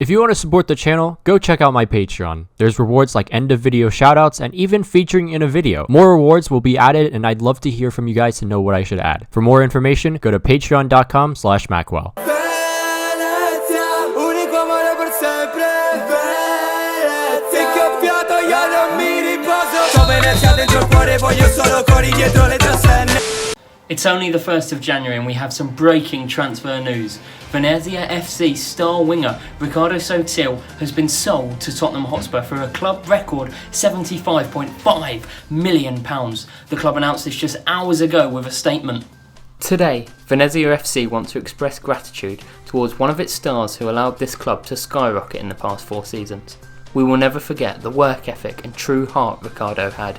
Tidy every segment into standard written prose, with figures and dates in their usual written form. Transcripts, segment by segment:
If you want to support the channel, go check out my Patreon. There's rewards like end of video shoutouts and even featuring in a video. More rewards will be added and I'd love to hear from you guys to know what I should add. For more information, go to patreon.com/Maqwell. It's only the 1st of January and we have some breaking transfer news. Venezia FC star winger Ricardo Sotil has been sold to Tottenham Hotspur for a club record £75.5 million. The club announced this just hours ago with a statement. Today, Venezia FC want to express gratitude towards one of its stars who allowed this club to skyrocket in the past 4 seasons. We will never forget the work ethic and true heart Ricardo had.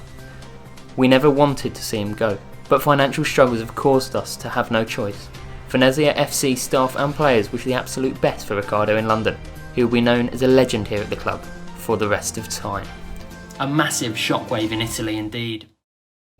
We never wanted to see him go, but financial struggles have caused us to have no choice. Venezia FC staff and players wish the absolute best for Ricardo in London, who will be known as a legend here at the club for the rest of time. A massive shockwave in Italy indeed.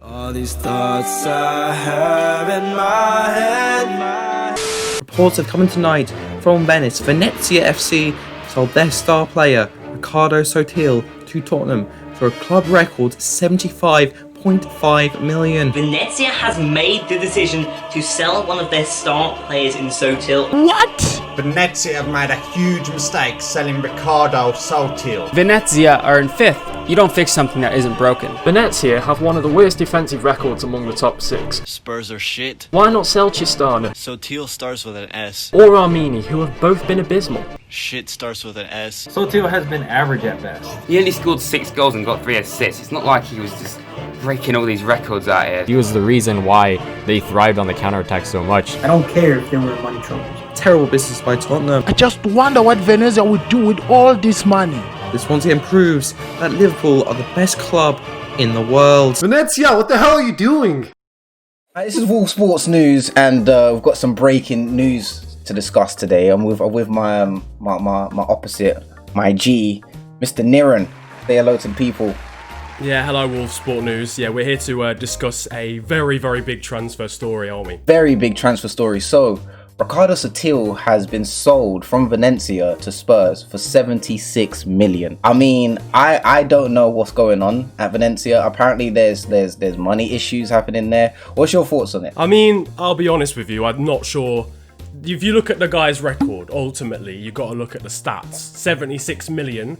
All these thoughts I have in my head. Reports have come in tonight from Venice. Venezia FC sold their star player Ricardo Sotil to Tottenham for a club record £75.5 million. Venezia has made the decision to sell one of their star players in Sotil. What? Venezia have made a huge mistake selling Ricardo Sotil. Venezia are in 5th. You don't fix something that isn't broken. Venezia have one of the worst defensive records among the top 6. Spurs are shit. Why not sell Chistana? Sotil starts with an S. Or Armini, who have both been abysmal. Shit starts with an S. Sotil has been average at best. He only scored 6 goals and got 3 assists. It's not like he was just breaking all these records out here. He was the reason why they thrived on the counterattack so much. I don't care if there were money troubles. Terrible business by Tottenham. I just wonder what Venezia would do with all this money. This once again proves that Liverpool are the best club in the world. Venezia, what the hell are you doing? This is Wolf Sports News, and we've got some breaking news to discuss today. I'm with my opposite, my G, Mr. Niran. Say hello to the people. Yeah, hello Wolf Sport News. Yeah, we're here to discuss a very, very big transfer story, aren't we? Very big transfer story. So, Ricardo Sotil has been sold from Venezia to Spurs for 76 million. I mean, I don't know what's going on at Venezia. Apparently there's money issues happening there. What's your thoughts on it? I mean, I'll be honest with you, I'm not sure. If you look at the guy's record, ultimately, you've got to look at the stats. 76 million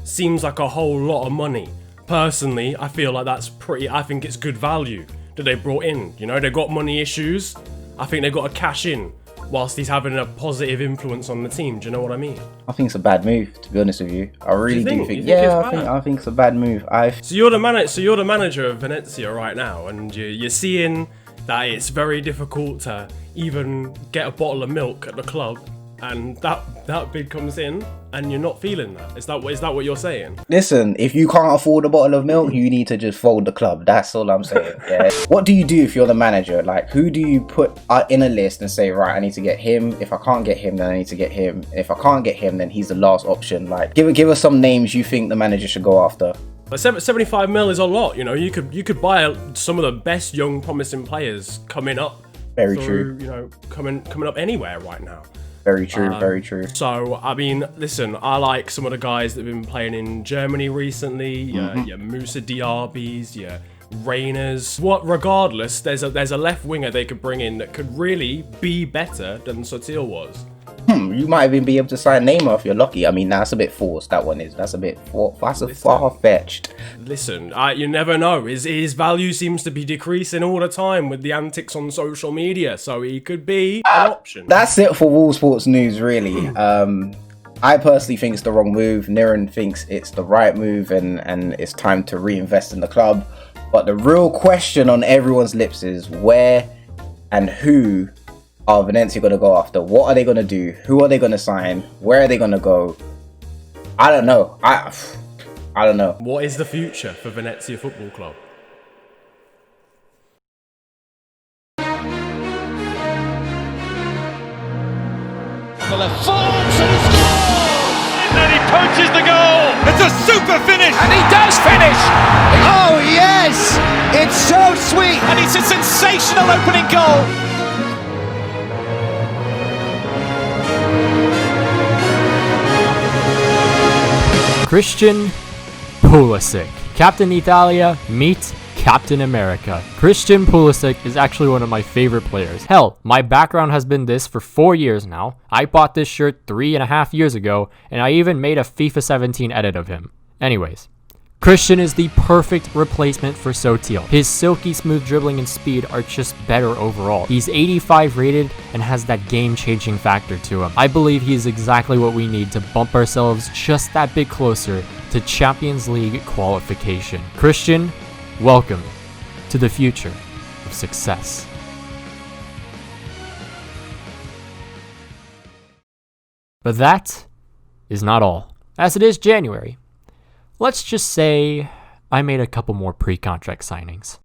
seems like a whole lot of money. Personally, I feel like I think it's good value that they brought in. You know, they've got money issues. I think they've got to cash in whilst he's having a positive influence on the team. Do you know what I mean? I think it's a bad move, to be honest with you. I really do think. Yeah, I think it's a bad move. So you're the manager of Venezia right now, and you're seeing that it's very difficult to even get a bottle of milk at the club, and that bid comes in, and you're not feeling that. Is that what you're saying? Listen, if you can't afford a bottle of milk, you need to just fold the club. That's all I'm saying. Yeah. What do you do if you're the manager? Like, who do you put in a list and say, right, I need to get him. If I can't get him, then I need to get him. If I can't get him, then he's the last option. Like, give us some names you think the manager should go after. But 75 mil is a lot. You know, you could buy some of the best young promising players coming up. Very true. You know, coming up anywhere right now. Very true, very true. So, I mean, listen, I like some of the guys that have been playing in Germany recently. Your Musa Diabis, your Rainers. Regardless, there's a left winger they could bring in that could really be better than Sotil was. You might even be able to sign Neymar if you're lucky. I mean, that's a bit forced, that one is. That's a far-fetched. Listen, you never know. His value seems to be decreasing all the time with the antics on social media, so he could be an option. That's it for Wolf Sports News, really. I personally think it's the wrong move. Niran thinks it's the right move, and it's time to reinvest in the club. But the real question on everyone's lips is where and who are Venezia going to go after? What are they going to do? Who are they going to sign? Where are they going to go? I don't know. I don't know. What is the future for Venezia Football Club? On the left forward, and he scores! And then he punches the goal! It's a super finish! And he does finish! Oh yes! It's so sweet! And it's a sensational opening goal! Christian Pulisic. Captain Italia, meet Captain America. Christian Pulisic is actually one of my favorite players. Hell, my background has been this for 4 years now. I bought this shirt 3.5 years ago, and I even made a FIFA 17 edit of him. Anyways, Christian is the perfect replacement for Sotil. His silky smooth dribbling and speed are just better overall. He's 85 rated and has that game-changing factor to him. I believe he is exactly what we need to bump ourselves just that bit closer to Champions League qualification. Christian, welcome to the future of success. But that is not all. As it is January, let's just say I made a couple more pre-contract signings.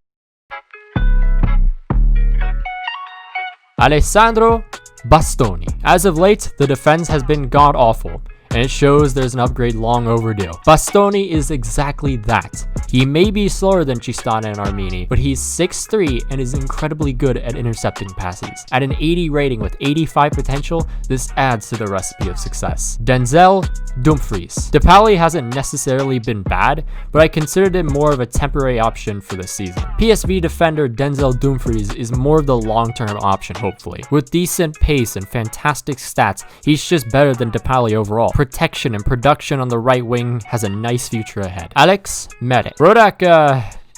Alessandro Bastoni. As of late, the defense has been god-awful, and it shows there's an upgrade long overdue. Bastoni is exactly that. He may be slower than Cistana and Armini, but he's 6'3" and is incredibly good at intercepting passes. At an 80 rating with 85 potential, this adds to the recipe of success. Denzel Dumfries. DePauli hasn't necessarily been bad, but I considered him more of a temporary option for this season. PSV defender Denzel Dumfries is more of the long-term option, hopefully. With decent pace and fantastic stats, he's just better than DePauli overall. Protection and production on the right wing has a nice future ahead. Alex Medic. Rodak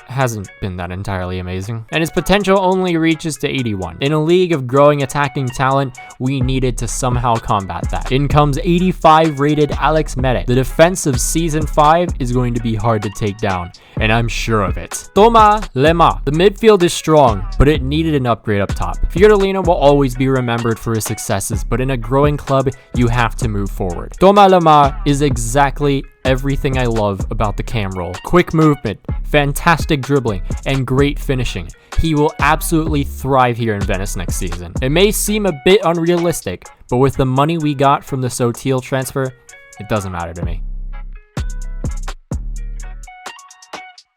hasn't been that entirely amazing, and his potential only reaches to 81. In a league of growing attacking talent, we needed to somehow combat that. In comes 85 rated Alex Medic. The defense of Season 5 is going to be hard to take down, and I'm sure of it. Thomas Lemar. The midfield is strong, but it needed an upgrade up top. Fiorellino will always be remembered for his successes, but in a growing club, you have to move forward. Thomas Lemar is exactly everything I love about the cam roll. Quick movement, fantastic dribbling, and great finishing. He will absolutely thrive here in Venice next season. It may seem a bit unrealistic, but with the money we got from the Sotil transfer, it doesn't matter to me.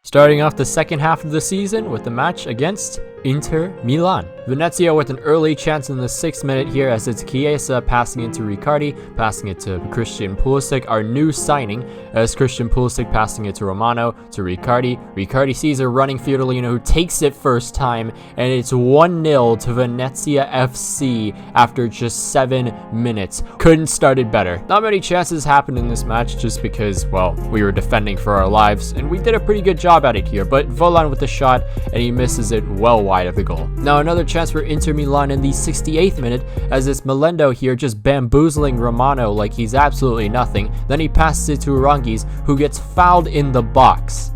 Starting off the second half of the season with the match against Inter Milan. Venezia with an early chance in the 6th minute here as it's Chiesa passing it to Riccardi, passing it to Christian Pulisic, our new signing, as Christian Pulisic passing it to Romano, to Riccardi. Riccardi sees a running Fiorellino who takes it first time, and it's 1-0 to Venezia FC after just 7 minutes. Couldn't start it better. Not many chances happened in this match just because, well, we were defending for our lives, and we did a pretty good job at it here, but Volan with the shot, and he misses it well wide of the goal. Now another chance for Inter Milan in the 68th minute as it's Melendo here just bamboozling Romano like he's absolutely nothing. Then he passes it to Urangis, who gets fouled in the box.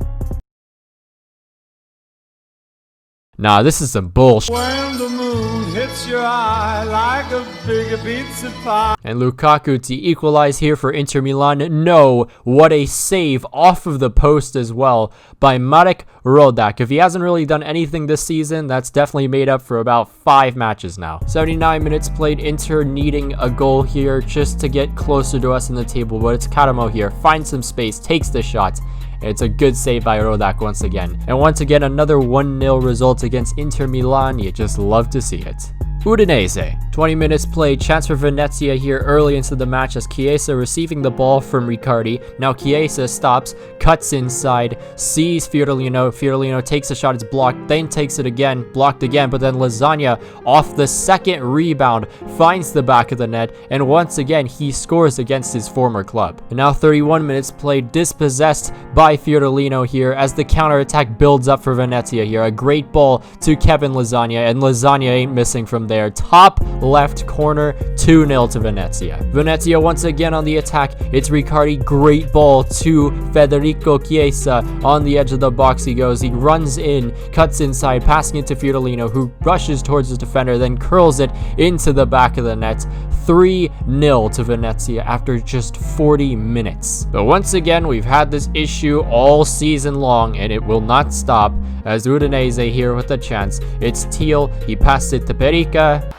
Nah, this is some bullshit. When the moon hits your eye like a big pizza pie. And Lukaku to equalize here for Inter Milan. No, what a save off of the post as well by Marek Rodak. If he hasn't really done anything this season, that's definitely made up for about 5 matches now. 79 minutes played, Inter needing a goal here just to get closer to us in the table, but it's Karamo here, finds some space, takes the shot. It's a good save by Rodak once again. And once again, another 1-0 result against Inter Milan. You just love to see it. Udinese. 20 minutes played, chance for Venezia here early into the match as Chiesa receiving the ball from Riccardi. Now Chiesa stops, cuts inside, sees Fiorellino. Fiorellino takes a shot, it's blocked, then takes it again, blocked again, but then Lasagna off the second rebound finds the back of the net, and once again he scores against his former club. And now 31 minutes played, dispossessed by Fiorellino here as the counterattack builds up for Venezia here. A great ball to Kevin Lasagna, and Lasagna ain't missing from there. Top left corner, 2-0 to Venezia. Venezia once again on the attack. It's Riccardi, great ball to Federico Chiesa. On the edge of the box he goes. He runs in, cuts inside, passing it to Fiorellino, who rushes towards his defender, then curls it into the back of the net. 3-0 to Venezia after just 40 minutes. But once again, we've had this issue all season long, and it will not stop as Udinese here with a chance. It's Teal, he passes it to Perica.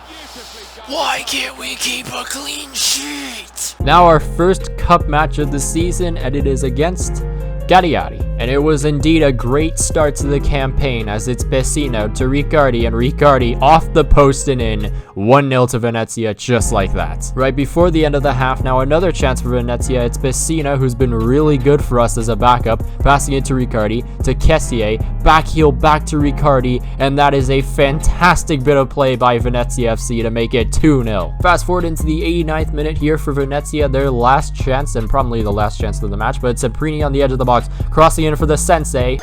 Why can't we keep a clean sheet? Now our first cup match of the season, and it is against Cagliari. And it was indeed a great start to the campaign as it's Pessina to Riccardi, and Riccardi off the post and in. 1-0 to Venezia, just like that. Right before the end of the half, now another chance for Venezia. It's Pessina, who's been really good for us as a backup, passing it to Riccardi, to Kessié, back heel back to Riccardi, and that is a fantastic bit of play by Venezia FC to make it 2-0. Fast forward into the 89th minute here for Venezia, their last chance, and probably the last chance of the match, but it's Saprini on the edge of the box, crossing in for the Sensei.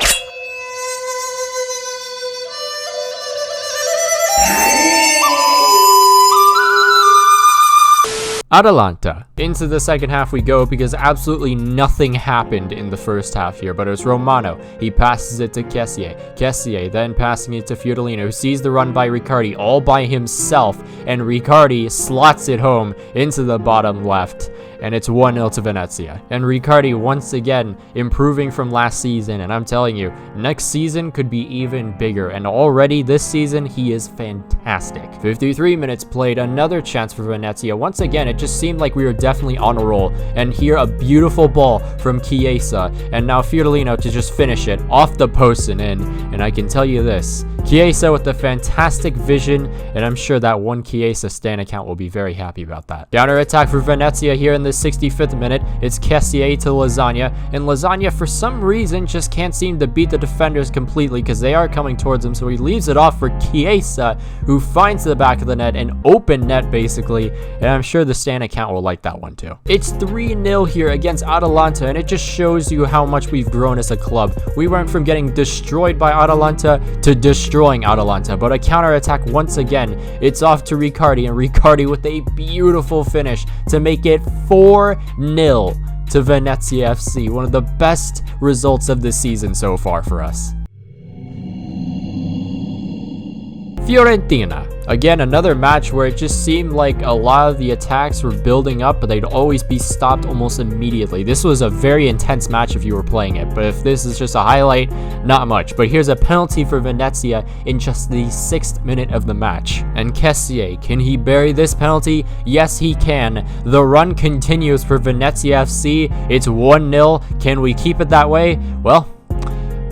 Atalanta. Into the second half we go because absolutely nothing happened in the first half here, but it was Romano. He passes it to Kessié. Kessié then passing it to Fiorellino, who sees the run by Riccardi all by himself, and Riccardi slots it home into the bottom left. And it's 1-0 to Venezia. And Riccardi once again improving from last season, and I'm telling you, next season could be even bigger, and already this season he is fantastic. 53 minutes played, another chance for Venezia. Once again, it just seemed like we were definitely on a roll, and here a beautiful ball from Chiesa, and now Fiorellino to just finish it off the post and in. And I can tell you this, Chiesa with the fantastic vision, and I'm sure that one Chiesa Stan account will be very happy about that. Counter attack for Venezia here in the 65th minute. It's Kessié to Lasagna, and Lasagna for some reason just can't seem to beat the defenders completely because they are coming towards him, so he leaves it off for Chiesa, who finds the back of the net, an open net basically, and I'm sure the Stan account will like that one too. It's 3-0 here against Atalanta, and it just shows you how much we've grown as a club. We went from getting destroyed by Atalanta to destroying Atalanta, but a counter attack once again. It's off to Riccardi, and Riccardi with a beautiful finish to make it 4-0 to Venezia FC. One of the best results of the season so far for us. Fiorentina. Again, another match where it just seemed like a lot of the attacks were building up, but they'd always be stopped almost immediately. This was a very intense match if you were playing it, but if this is just a highlight, not much. But here's a penalty for Venezia in just the 6th minute of the match. And Kessié, can he bury this penalty? Yes, he can. The run continues for Venezia FC. It's 1-0. Can we keep it that way? Well,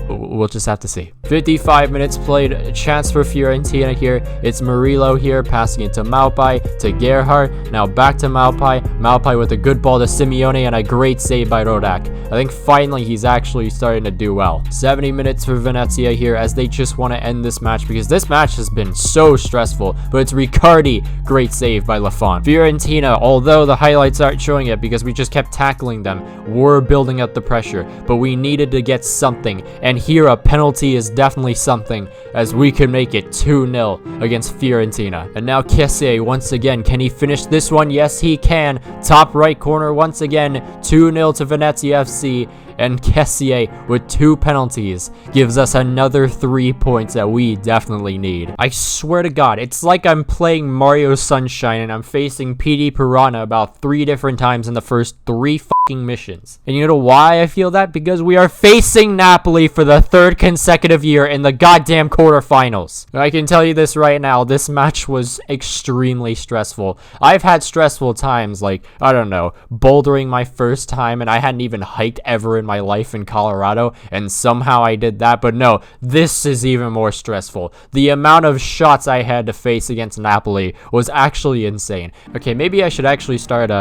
we'll just have to see. 55 minutes played, a chance for Fiorentina here. It's Murillo here, passing it to Maupai, to Gerhardt, now back to Maupai. Maupai with a good ball to Simeone and a great save by Rodak. I think finally he's actually starting to do well. 70 minutes for Venezia here as they just want to end this match because this match has been so stressful, but it's Riccardi, great save by Lafont. Fiorentina, although the highlights aren't showing it because we just kept tackling them, were building up the pressure, but we needed to get something, and here a penalty is definitely something as we could make it 2-0 against Fiorentina. And now Kessié once again, can he finish this one? Yes, he can. Top right corner once again, 2-0 to Venezia FC. And Kessié with 2 penalties gives us another 3 points that we definitely need. I swear to God, it's like I'm playing Mario Sunshine and I'm facing PD Piranha about 3 different times in the first 3 fucking missions. And you know why I feel that? Because we are facing Napoli for the 3rd consecutive year in the goddamn quarterfinals. I can tell you this right now, this match was extremely stressful. I've had stressful times like, I don't know, bouldering my first time and I hadn't even hiked ever in my life in Colorado, and somehow I did that. But no, this is even more stressful. The amount of shots I had to face against Napoli was actually insane. Okay, maybe I should actually start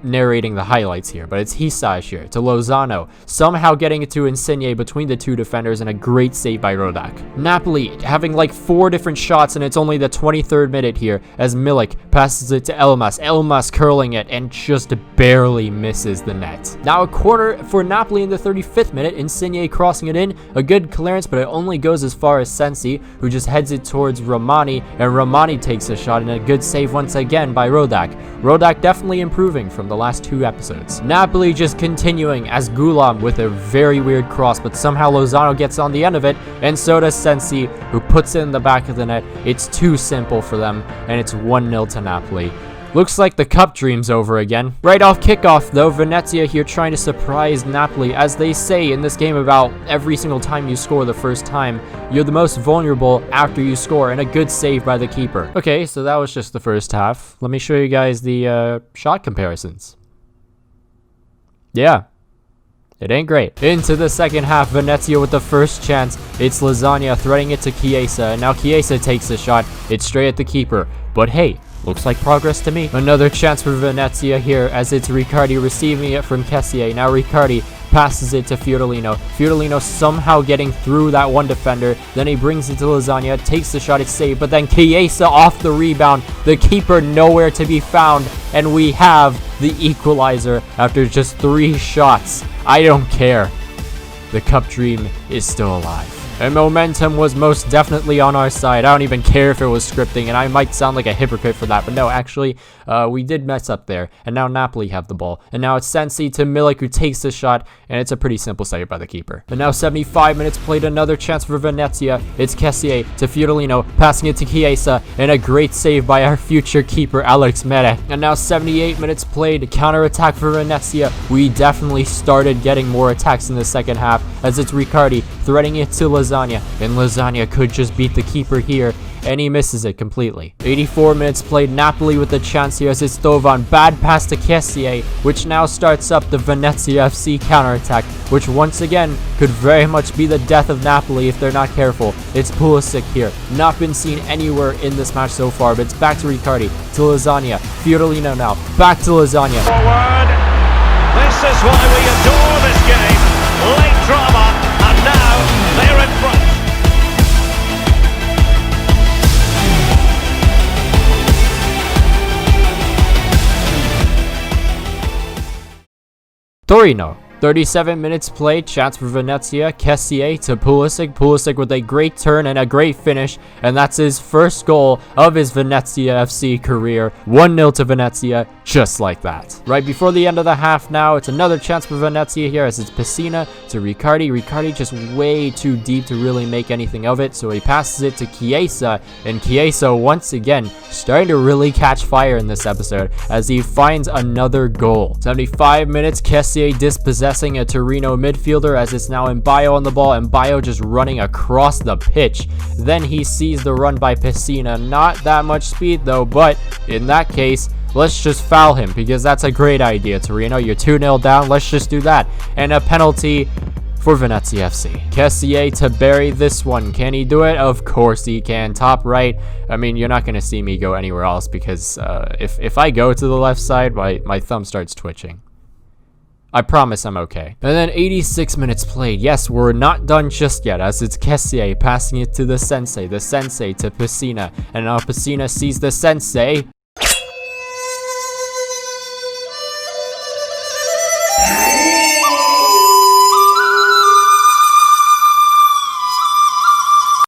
narrating the highlights here, but it's Hisage here to Lozano, somehow getting it to Insigne between the 2 defenders, and a great save by Rodak. Napoli having like 4 different shots, and it's only the 23rd minute here as Milik passes it to Elmas. Elmas curling it and just barely misses the net. Now a corner for Napoli in the 35th minute, Insigne crossing it in, a good clearance, but it only goes as far as Sensi, who just heads it towards Romani, and Romani takes a shot, and a good save once again by Rodak. Rodak definitely improving from the last 2 episodes. Napoli just continuing as Gulam with a very weird cross, but somehow Lozano gets on the end of it, and so does Sensi, who puts it in the back of the net. It's too simple for them, and it's 1-0 to Napoli. Looks like the cup dream's over again. Right off kickoff though, Venezia here trying to surprise Napoli. As they say in this game about every single time you score the first time, you're the most vulnerable after you score, and a good save by the keeper. Okay, so that was just the first half. Let me show you guys the shot comparisons. Yeah. It ain't great. Into the second half, Venezia with the first chance. It's Lasagna threading it to Chiesa, and now Chiesa takes the shot. It's straight at the keeper. But hey, looks like progress to me. Another chance for Venezia here as it's Riccardi receiving it from Kessié. Now Riccardi passes it to Fiorellino. Fiorellino somehow getting through that one defender. Then he brings it to Lasagna, takes the shot, it's saved. But then Chiesa off the rebound. The keeper nowhere to be found. And we have the equalizer after just 3 shots. I don't care. The cup dream is still alive. And momentum was most definitely on our side. I don't even care if it was scripting, and I might sound like a hypocrite for that, but no, actually, we did mess up there. And now Napoli have the ball. And now it's Sensi to Milik, who takes the shot, and it's a pretty simple save by the keeper. And now 75 minutes played, another chance for Venezia. It's Kessié to Fiorellino, passing it to Chiesa, and a great save by our future keeper, Alex Mere. And now 78 minutes played, counter-attack for Venezia. We definitely started getting more attacks in the second half, as it's Riccardi threading it to Lasagna, and Lasagna could just beat the keeper here, and he misses it completely. 84 minutes played, Napoli with the chance here as it's Dovan, bad pass to Kessié, which now starts up the Venezia FC counterattack, which once again could very much be the death of Napoli if they're not careful. It's Pulisic here, not been seen anywhere in this match so far, but it's back to Riccardi, to Lasagna, Fiorellino now, back to Lasagna. Forward. This is why we adore this game. Late drama, and now they're in front. Torino. 37 minutes played, chance for Venezia, Kessié to Pulisic, Pulisic with a great turn and a great finish, and that's his first goal of his Venezia FC career. 1-0 to Venezia, just like that. Right before the end of the half now, it's another chance for Venezia here as it's Pessina to Riccardi. Riccardi just way too deep to really make anything of it, so he passes it to Chiesa, and Chiesa once again starting to really catch fire in this episode as he finds another goal. 75 minutes, Kessié dispossessing a Torino midfielder as it's now Mbayo on the ball, and Mbayo just running across the pitch. Then he sees the run by Pessina. Not that much speed though, but in that case, let's just foul him because that's a great idea, Torino. You're 2-0 down, let's just do that. And a penalty for Venezia FC. Kessié to bury this one. Can he do it? Of course he can. Top right. I mean, you're not going to see me go anywhere else because if I go to the left side, my thumb starts twitching. I promise I'm okay. And then 86 minutes played. Yes, we're not done just yet as it's Kessié passing it to the Sensei to Pessina. And now Pessina sees the Sensei.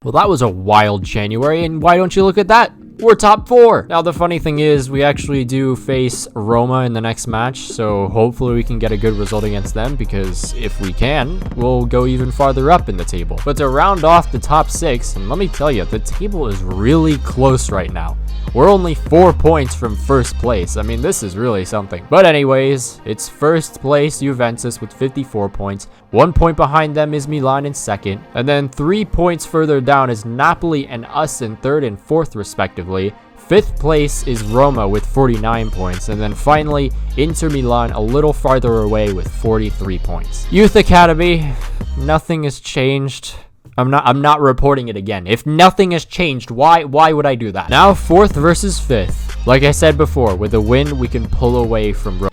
Well, that was a wild January, and why don't you look at that? We're top 4. Now, the funny thing is we actually do face Roma in the next match, so hopefully we can get a good result against them, because if we can, we'll go even farther up in the table. But to round off the top 6, and let me tell you, the table is really close right now. We're only 4 points from first place. I mean, this is really something. But anyways, it's first place Juventus with 54 points. 1 point behind them is Milan in second. And then 3 points further down is Napoli and us in third and fourth respectively. 5th place is Roma with 49 points. And then finally, Inter Milan a little farther away with 43 points. Youth Academy, nothing has changed. I'm not reporting it again. If nothing has changed, why would I do that? Now 4th versus 5th. Like I said before, with a win, we can pull away from Roma.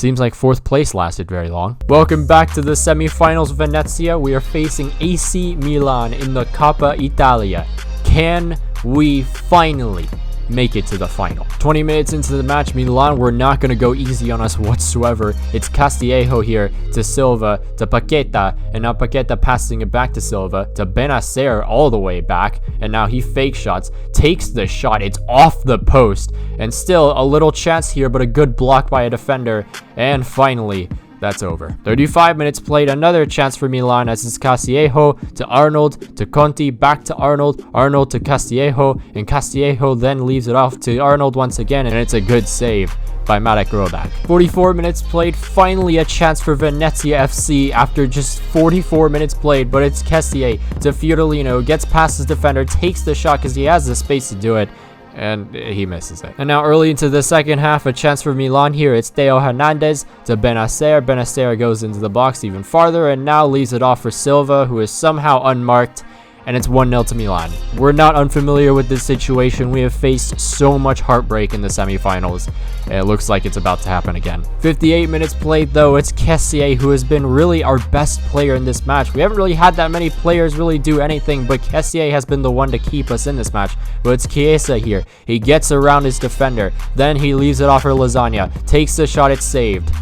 Seems like 4th place lasted very long. Welcome back to the semi-finals, Venezia. We are facing AC Milan in the Coppa Italia. Can we finally make it to the final? 20 minutes into the match, Milan were not going to go easy on us whatsoever. It's Castillejo here to Silva to Paqueta, and now Paqueta passing it back to Silva to Benacer all the way back, and now he fake shots, takes the shot, it's off the post, and still a little chance here, but a good block by a defender, and finally that's over. 35 minutes played, another chance for Milan as it's Castillejo to Arnold, to Conti, back to Arnold, Arnold to Castillejo, and Castillejo then leaves it off to Arnold once again, and it's a good save by Marek Rodak. 44 minutes played, finally a chance for Venezia FC after just 44 minutes played, but it's Kessié to Fiorellino, gets past his defender, takes the shot because he has the space to do it, and he misses it. And now early into the second half, a chance for Milan here. It's Theo Hernandez to Benacer. Benacer goes into the box even farther and now leaves it off for Silva, who is somehow unmarked. And it's 1-0 to Milan. We're not unfamiliar with this situation. We have faced so much heartbreak in the semifinals. It looks like it's about to happen again. 58 minutes played though. It's Kessié who has been really our best player in this match. We haven't really had that many players really do anything, but Kessié has been the one to keep us in this match. But it's Chiesa here. He gets around his defender. Then he leaves it off for Lasagna. Takes the shot, it's saved.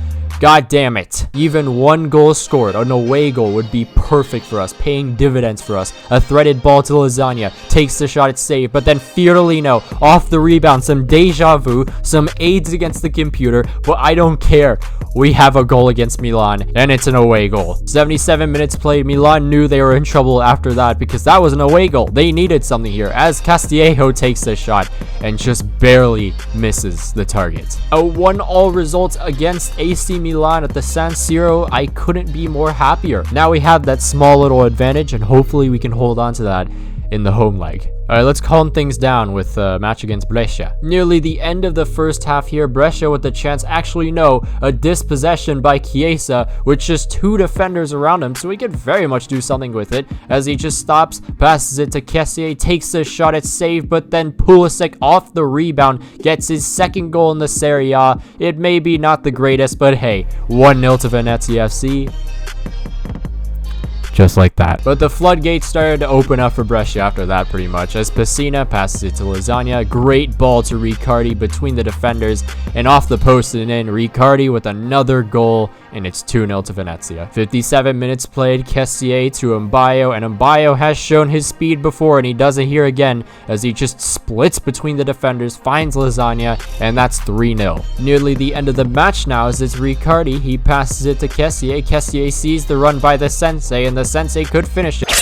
God damn it. Even one goal scored, an away goal, would be perfect for us, paying dividends for us. A threaded ball to Lasagna, takes the shot, it's saved, but then Fiorellino off the rebound, some deja vu, some aids against the computer, but I don't care. We have a goal against Milan, and it's an away goal. 77 minutes played. Milan knew they were in trouble after that because that was an away goal. They needed something here as Castillejo takes the shot and just barely misses the target. A 1-1 result against AC Milan at the San Siro. I couldn't be more happier. Now we have that small little advantage, and hopefully we can hold on to that in the home leg. Alright, let's calm things down with a match against Brescia. Nearly the end of the first half here, Brescia with the chance, actually no, a dispossession by Chiesa with just 2 defenders around him, so he could very much do something with it as he just stops, passes it to Kessié, takes the shot, it's saved, but then Pulisic off the rebound gets his second goal in the Serie A. It may be not the greatest, but hey, 1-0 to Venezia FC. Just like that. But the floodgates started to open up for Brescia after that pretty much, as Pessina passes it to Lasagna. Great ball to Riccardi between the defenders and off the post and in. Riccardi with another goal, and it's 2-0 to Venezia. 57 minutes played. Kessié to Mbayo, and Mbayo has shown his speed before, and he does it here again as he just splits between the defenders, finds Lasagna, and that's 3-0. Nearly the end of the match now as it's Riccardi. He passes it to Kessié. Kessié sees the run by the Sensei, and the Sensei could finish it.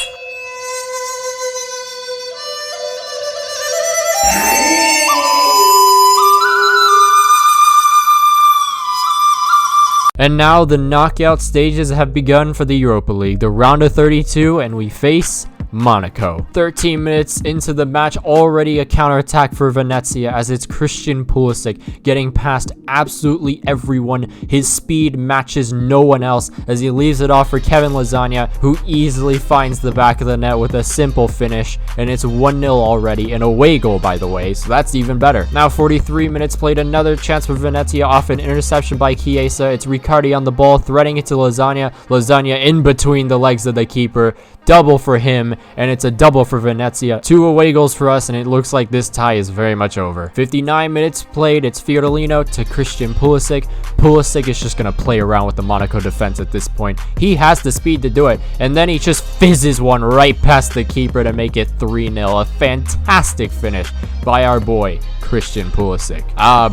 And now the knockout stages have begun for the Europa League, the round of 32, and we face Monaco. 13 minutes into the match, already a counterattack for Venezia as it's Christian Pulisic getting past absolutely everyone. His speed matches no one else as he leaves it off for Kevin Lasagna, who easily finds the back of the net with a simple finish, and it's 1-0 already, an away goal by the way, so that's even better. Now 43 minutes played, another chance for Venezia off an interception by Chiesa. It's Riccardi on the ball, threading it to Lasagna. Lasagna in between the legs of the keeper. Double for him, and it's a double for Venezia. 2 away goals for us, and it looks like this tie is very much over. 59 minutes played. It's Fiorellino to Christian Pulisic. Pulisic is just going to play around with the Monaco defense at this point. He has the speed to do it, and then he just fizzes one right past the keeper to make it 3-0. A fantastic finish by our boy Christian Pulisic.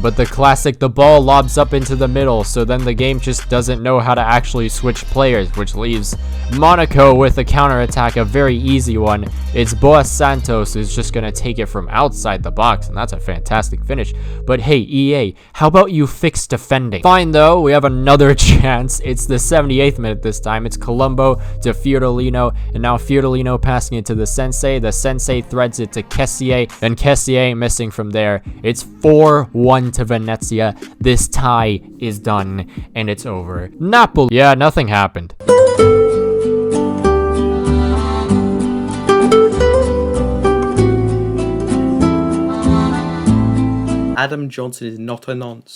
But the classic, the ball lobs up into the middle, so then the game just doesn't know how to actually switch players, which leaves Monaco with a counter-attack, a very easy one. It's Boas Santos who's just going to take it from outside the box, and that's a fantastic finish. But hey, EA, how about you fix defending? Fine though, we have another chance. It's the 78th minute this time. It's Colombo to Fiorellino, and now Fiorellino passing it to the Sensei. The Sensei threads it to Kessié, and Kessié missing from there. It's 4-1 to Venezia. This tie is done, and it's over. Napoli. Yeah, nothing happened. Adam Johnson is not a nonce.